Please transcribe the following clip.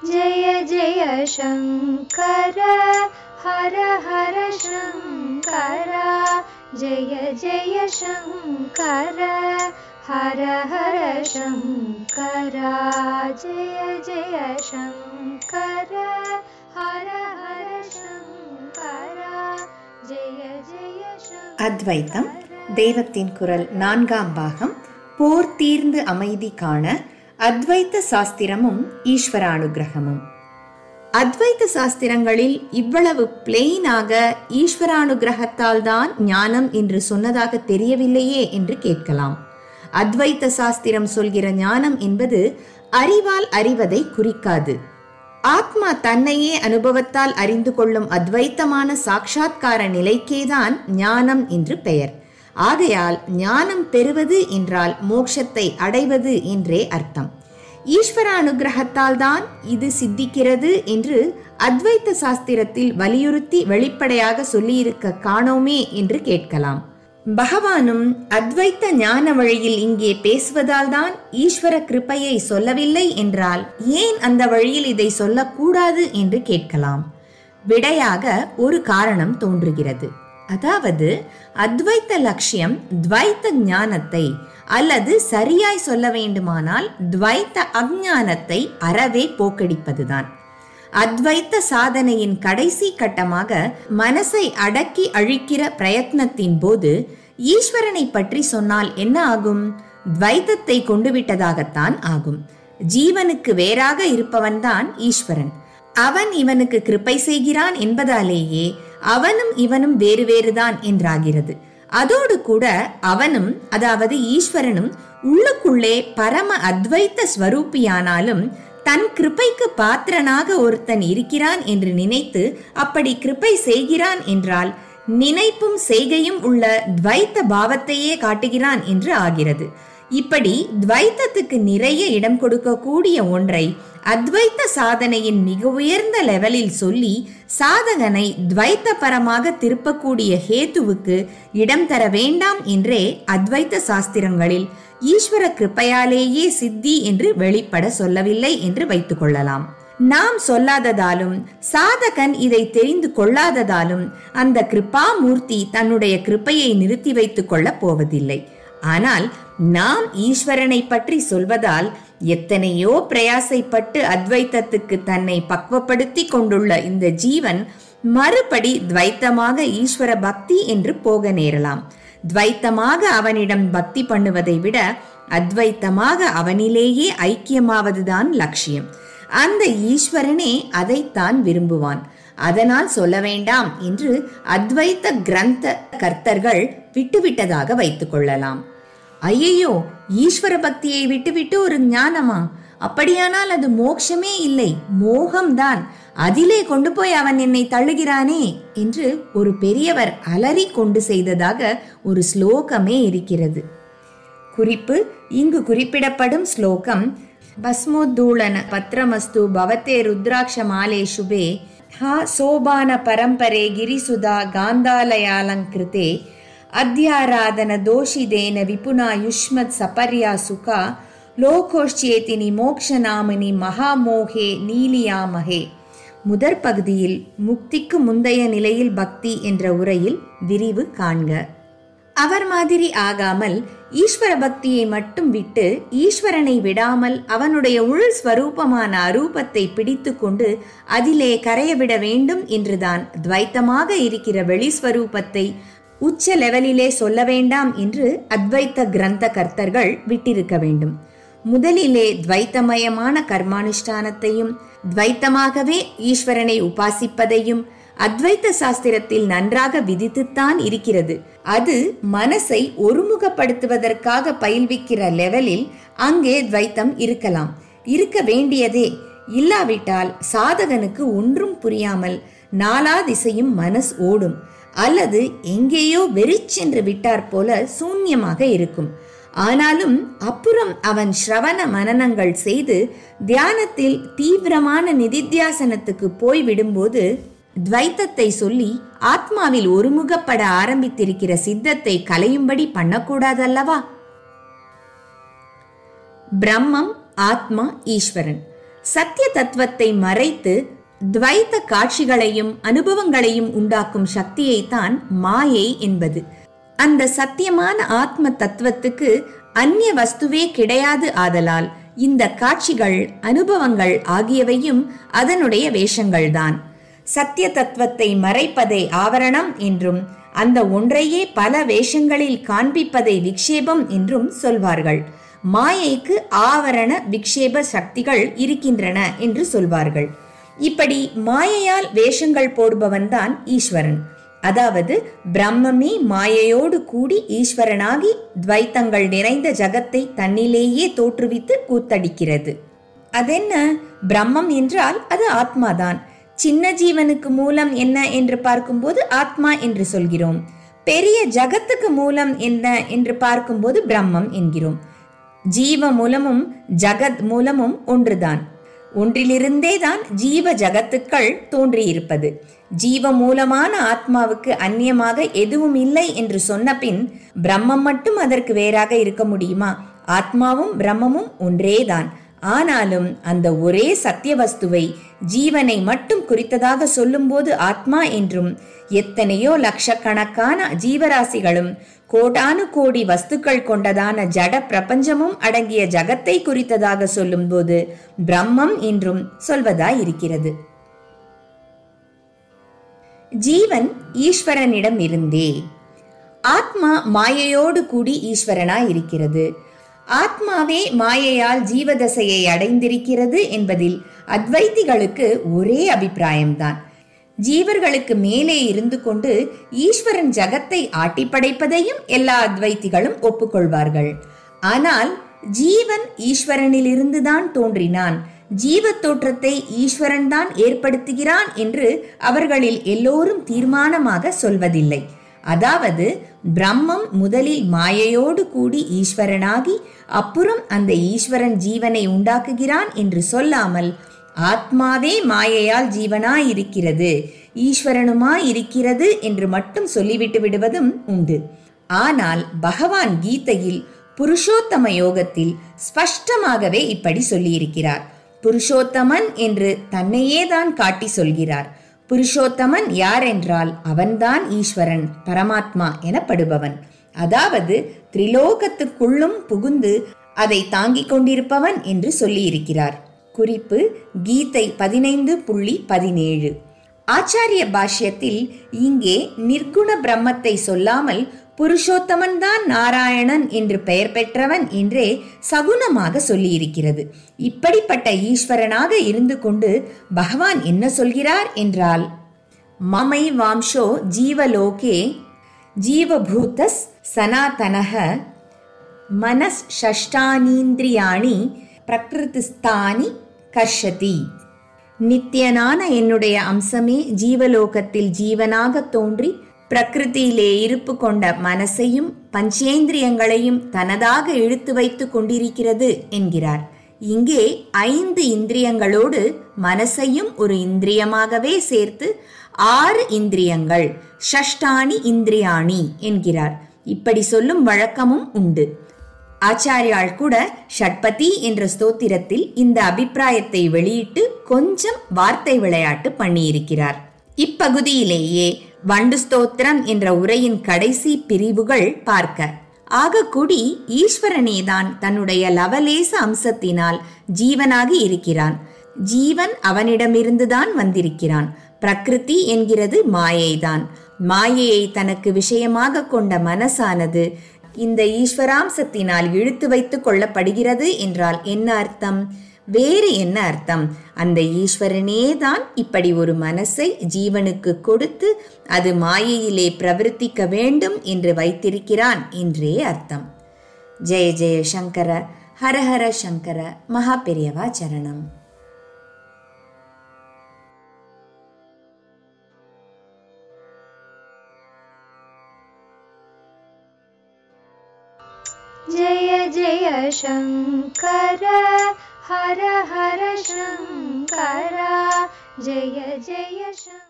जय जय शङ्कर हर हर शङ्कर जय जय शङ्कर हर हर शङ्कर जय जय शङ्कर हर हर शङ्कर जय जय शङ्कर. அத்வைத்தம் தெய்வத்தின் குரல் 4ஆம் பாகம். போர் தீர்ந்து அமைதி காண அத்வைத்த சாஸ்திரமும் ஈஸ்வரானுகிரகமும். அத்வைத்த சாஸ்திரங்களில் இவ்வளவு பிளெயினாக ஈஸ்வரானுகிரகத்தால் தான் ஞானம் என்று சொன்னதாக தெரியவில்லையே என்று கேட்கலாம். அத்வைத்த சாஸ்திரம் சொல்கிற ஞானம் என்பது அறிவால் அறிவதை குறிக்காது. ஆத்மா தன்னையே அனுபவத்தால் அறிந்து கொள்ளும் அத்வைத்தமான சாட்சாத்கார நிலைக்கேதான் ஞானம் என்று பெயர். ஆகையால் ஞானம் பெறுவது என்றால் மோட்சத்தை அடைவது என்றே அர்த்தம். ஈஸ்வர அனுகிரகத்தால் தான் இது சித்திக்கிறது என்று அத்வைத்த சாஸ்திரத்தில் வலியுறுத்தி வெளிப்படையாக சொல்லியிருக்க காணோமே என்று கேட்கலாம். பகவானும் அத்வைத்த ஞான வழியில் இங்கே பேசுவதால் தான் ஈஸ்வர கிருபையை சொல்லவில்லை என்றால் ஏன் அந்த வழியில் இதை சொல்லக்கூடாது என்று கேட்கலாம். விடையாக ஒரு காரணம் தோன்றுகிறது. அதாவது அத்வைத்த லட்சியம் துவைத்த ஞானத்தை, அல்லது சரியாய் சொல்ல வேண்டுமானால் துவைத்த அஞ்ஞானத்தை அறவே போக்கடிப்பதுதான். அத்வைத்த சாதனையின் கடைசி கட்டமாக மனசை அடக்கி அழிக்கிற பிரயத்னத்தின் போது ஈஸ்வரனை பற்றி சொன்னால் என்ன ஆகும்? துவைத்தத்தை கொண்டு விட்டதாகத்தான் ஆகும். ஜீவனுக்கு வேறாக இருப்பவன்தான் ஈஸ்வரன். அவன் இவனுக்கு கிருபை செய்கிறான் என்பதாலேயே அவனும் இவனும் வேறு வேறுதான் என்றாகிறது. அதோடு கூட அவனும், அதாவது ஈஸ்வரனும் உள்ளுக்குள்ளே பரம அத்வைத்த ஸ்வரூபியானாலும் தன் கிருபைக்கு பாத்திரனாக ஒருத்தன் இருக்கிறான் என்று நினைத்து அப்படி கிருபை செய்கிறான் என்றால் நினைப்பும் செய்கையும் உள்ள துவைத்த பாவத்தையே காட்டுகிறான் என்று ஆகிறது. இப்படி துவைத்தத்துக்கு நிறைய இடம் கொடுக்கக்கூடிய ஒன்றை அத்வைத்த சாதனையின் மிக உயர்ந்த லெவலில் சொல்லி சாதகனை துவைத்த பரமாக திருப்பக்கூடிய ஹேத்துவுக்கு இடம் தர வேண்டாம் என்றே அத்வைத்த சாஸ்திரங்களில் ஈஸ்வர கிருப்பையாலேயே சித்தி என்று வெளிப்பட சொல்லவில்லை என்று வைத்துக் கொள்ளலாம். நாம் சொல்லாததாலும் சாதகன் இதை தெரிந்து கொள்ளாததாலும் அந்த கிருபா மூர்த்தி தன்னுடைய கிருப்பையை நிறுத்தி வைத்துக் கொள்ளப் போவதில்லை. ஆனால் நாம் ஈஸ்வரனை பற்றி சொல்வதால் எத்தனையோ பிரயாசைப்பட்டு அத்வைத்தத்துக்கு தன்னை பக்குவப்படுத்தி கொண்டுள்ள இந்த ஜீவன் மறுபடி துவைத்தமாக ஈஸ்வர பக்தி என்று போக நேரலாம். துவைத்தமாக அவனிடம் பக்தி பண்ணுவதை விட அத்வைத்தமாக அவனிலேயே ஐக்கியமாவதுதான் லட்சியம். அந்த ஈஸ்வரனே அதைத்தான் விரும்புவான். அதனால் சொல்ல வேண்டாம் என்று அத்வைத்த கிரந்த கர்த்தர்கள் விட்டுவிட்டதாக வைத்துக் கொள்ளலாம். ஐயையோ, ஈஸ்வர பக்தியை விட்டுவிட்டு ஒரு ஞானமா? அப்படியானால் அது மோட்சமே இல்லை, மோகம்தான். அதிலே கொண்டு போய் அவன் என்னை தள்ளுகிறானே என்று ஒரு பெரியவர் அலறி கொண்டு செய்ததாக ஒரு ஸ்லோகமே இருக்கிறது. குறிப்பு: இங்கு குறிப்பிடப்படும் ஸ்லோகம் பஸ்மோத்தூளன பத்ரமஸ்து பவத்தே ருத்ராட்ச மாலே சுபே ஹா சோபான பரம்பரே கிரிசுதா காந்தாலயாலங்கிருதே அத்தியாராதன தோஷிதேன விபுனா யுஷ்மத் சபர்யா சுகா லோகோஷ்சேதினி மோக்ஷநாமினி மகாமோகே நீலியாமகே. முதற் பகுதியில் முக்திக்கு முந்தைய நிலையில் பக்தி என்ற உரையில் விரிவு காண்க. அவர் மாதிரி ஆகாமல் ஈஸ்வர பக்தியை மட்டும் விட்டு ஈஸ்வரனை விடாமல் அவனுடைய உள் ஸ்வரூபமான அரூபத்தை பிடித்து கொண்டு அதிலே கரையவிட வேண்டும் என்றுதான் துவைத்தமாக இருக்கிற வெளிஸ்வரூபத்தை உச்ச லெவலிலே சொல்ல வேண்டாம் என்று அத்வைத்த கிரந்த கர்த்தர்கள் விட்டிருக்க வேண்டும். முதலிலே துவைத்தமயமான கர்மானுஷ்டானத்தையும் துவைத்தமாகவே ஈஸ்வரனை உபாசிப்பதையும் அத்வைத்த சாஸ்திரத்தில் நன்றாக விதித்துத்தான் இருக்கிறது. அது மனசை ஒருமுகப்படுத்துவதற்காக பயில்விக்கிற லெவலில் அங்கே துவைத்தம் இருக்கலாம், இருக்க வேண்டியதே. இல்லாவிட்டால் சாதகனுக்கு ஒன்றும் புரியாமல் நாலா திசையும் மனஸ் ஓடும், அல்லது எங்கேயோ வெறிச்சென்று விட்டார் போல சூன்யமாக இருக்கும். ஆனாலும் அப்புறம் அவன் ஸ்ரவண மனனங்கள் செய்து தியானத்தில் தீவிரமான நிதித்தியாசனத்துக்கு போய் விடும்போது துவைத்தத்தை சொல்லி ஆத்மாவில் ஒருமுகப்பட ஆரம்பித்திருக்கிற சித்தத்தை கலையும்படி பண்ணக்கூடாதல்லவா? பிரம்மம், ஆத்மா, ஈஸ்வரன் சத்திய தத்துவத்தை மறைத்து துவைத்த காட்சிகளையும் அனுபவங்களையும் உண்டாக்கும் சக்தியைத்தான் மாயை என்பது. அந்த சத்தியமான ஆத்ம தத்துவத்துக்கு அந்நிய வஸ்துவே கிடையாது ஆதலால் இந்த காட்சிகள் அனுபவங்கள் ஆகியவையும் அதனுடைய வேஷங்கள்தான். சத்திய தத்துவத்தை மறைப்பதை ஆவரணம் என்றும் அந்த ஒன்றையே பல வேஷங்களில் காண்பிப்பதை விக்ஷேபம் என்றும் சொல்வார்கள். மாயைக்கு ஆவரண விக்ஷேப சக்திகள் இருக்கின்றன என்று சொல்வார்கள். இப்படி மாயையால் வேஷங்கள் போடுபவன்தான் ஈஸ்வரன். அதாவது பிரம்மமே மாயையோடு கூடி ஈஸ்வரனாகி துவைத்தங்கள் நிறைந்த ஜகத்தை தன்னிலேயே தோற்றுவித்து கூத்தடிக்கிறது. அதென்ன? பிரம்மம் என்றால் அது ஆத்மாதான். சின்ன ஜீவனுக்கு மூலம் என்ன என்று பார்க்கும்போது ஆத்மா என்று சொல்கிறோம். பெரிய ஜகத்துக்கு மூலம் என்ன என்று பார்க்கும்போது பிரம்மம் என்கிறோம். ஜீவ மூலமும் ஜகத் மூலமும் ஒன்றுதான். ஒன்றிலிருந்தே தான் ஜீவ ஜகத்துக்கள் தோன்றியிருப்பது. ஜீவ மூலமான ஆத்மாவுக்கு அந்நியமாக எதுவும் இல்லை என்று சொன்ன பின் பிரம்மம் மட்டும் அதற்கு வேறாக இருக்க முடியுமா? ஆத்மாவும் பிரம்மமும் ஒன்றேதான். ஆனாலும் அந்த ஒரே சத்திய வஸ்துவை ஜீவனை மட்டும் குறித்ததாக சொல்லும்போது ஆத்மா என்றும், எத்தனையோ லட்சக்கணக்கான ஜீவராசிகளும் கோடானு கோடி வஸ்துக்கள் கொண்டதான ஜட பிரபஞ்சமும் அடங்கிய ஜகத்தை குறித்ததாக சொல்லும் போது பிரம்மம் என்றும் சொல்வதாய் இருக்கிறது. ஜீவன் ஈஸ்வரனிடம் இருந்தே. ஆத்மா மாயையோடு கூடி ஈஸ்வரனாய் இருக்கிறது. ஆத்மாவே மாயையால் ஜீவதசையை அடைந்திருக்கிறது என்பதில் அத்வைத்திகளுக்கு ஒரே அபிப்பிராயம்தான். ஜீவர்களுக்கு மேலே இருந்து கொண்டு ஈஸ்வரன் ஜகத்தை ஆட்டி படைப்பதையும் எல்லா அத்வைத்திகளும் ஒப்புக்கொள்வார்கள். ஆனால் ஜீவன் ஈஸ்வரனில் இருந்துதான் தோன்றினான், ஜீவ தோற்றத்தை ஈஸ்வரன் தான் ஏற்படுத்துகிறான் என்று அவர்களில் எல்லோரும் தீர்மானமாக சொல்வதில்லை. அதாவது பிரம்மம் முதலில் மாயையோடு கூடி ஈஸ்வரனாகி அப்புறம் அந்த ஈஸ்வரன் ஜீவனை உண்டாக்குகிறான் என்று சொல்லாமல் ஆத்மாவே மாயையால் ஜீவனாயிருக்கிறது, ஈஸ்வரனுமாயிருக்கிறது என்று மட்டும் சொல்லிவிட்டு விடுவதும் உண்டு. ஆனால் பகவான் கீதையில் புருஷோத்தம யோகத்தில் ஸ்பஷ்டமாகவே இப்படி சொல்லியிருக்கிறார். புருஷோத்தமன் என்று தன்னையே தான் காட்டி சொல்கிறார். புருஷோத்தமன் யார் என்றால் அவன்தான் ஈஸ்வரன், பரமாத்மா எனப்படுபவன். அதாவது திரிலோகத்துக்குள்ளும் புகுந்து அதை தாங்கிக் கொண்டிருப்பவன் என்று சொல்லியிருக்கிறார். குறிப்பு கீதை 15.17. ஆச்சாரிய பாஷ்யத்தில் இங்கே நிர்குண பிரம்மத்தை சொல்லாமல் புருஷோத்தமன் தான் நாராயணன் என்று பெயர் பெற்றவன் என்றே சகுனமாக சொல்லியிருக்கிறது. இப்படிப்பட்ட ஈஸ்வரனாக இருந்து கொண்டு பகவான் என்ன சொல்கிறார் என்றால், மமை வாம்சோ ஜீவலோகே ஜீவபூதஸ் சனாதனஹ மனஸ் ஷஷ்டானீந்திரியாணி பிரகிருதிஸ்தானி கர்ஷதி. நித்தியனான என்னுடைய அம்சமே ஜீவலோகத்தில் ஜீவனாக தோன்றி பிரகிருதியிலே இருப்பு கொண்ட மனசையும் பஞ்சேந்திரியங்களையும் தனதாக இழுத்து வைத்து கொண்டிருக்கிறது என்கிறார். இங்கே 5 இந்திரியங்களோடு மனசையும் ஒரு இந்திரியமாகவே சேர்த்து 6 இந்திரியங்கள், ஷஷ்டானி இந்திரியாணி என்கிறார். இப்படி சொல்லும் வழக்கமும் உண்டு. ஆச்சாரியால் கூட ஷட்பதி என்ற ஸ்தோத்திரத்தில் இந்த அபிப்பிராயத்தை வெளியிட்டு கொஞ்சம் வார்த்தை விளையாட்டு பண்ணியிருக்கிறார். இப்பகுதியிலேயே வண்டு ஸ்தோத்திரம் என்ற உரையின் கடைசி பிரிவுகள் பார்க்க. ஆகக்கூடி ஈஸ்வரனேதான் தன்னுடைய லவலேச அம்சத்தினால் ஜீவனாகி இருக்கிறான். ஜீவன் அவனிடமிருந்துதான் வந்திருக்கிறான். பிரகிருதி என்கிறது மாயைதான். மாயையை தனக்கு விஷயமாக கொண்ட மனசானது இந்த ஈஸ்வராம்சத்தினால் இழுத்து வைத்துக் கொள்ளப்படுகிறது என்றால் என்ன அர்த்தம்? வேறு என்ன அர்த்தம்? அந்த ஈஸ்வரனே தான் இப்படி ஒரு மனசை ஜீவனுக்கு கொடுத்து அது மாயையிலே பிரவர்த்திக்க வேண்டும் என்று வைத்திருக்கிறான் என்றே அர்த்தம். ஜெய ஜெய சங்கர, ஹரஹர சங்கர, மகா பெரியவா சரணம். जय जय शंकर, हर हर शंकर, जय जय शंकर.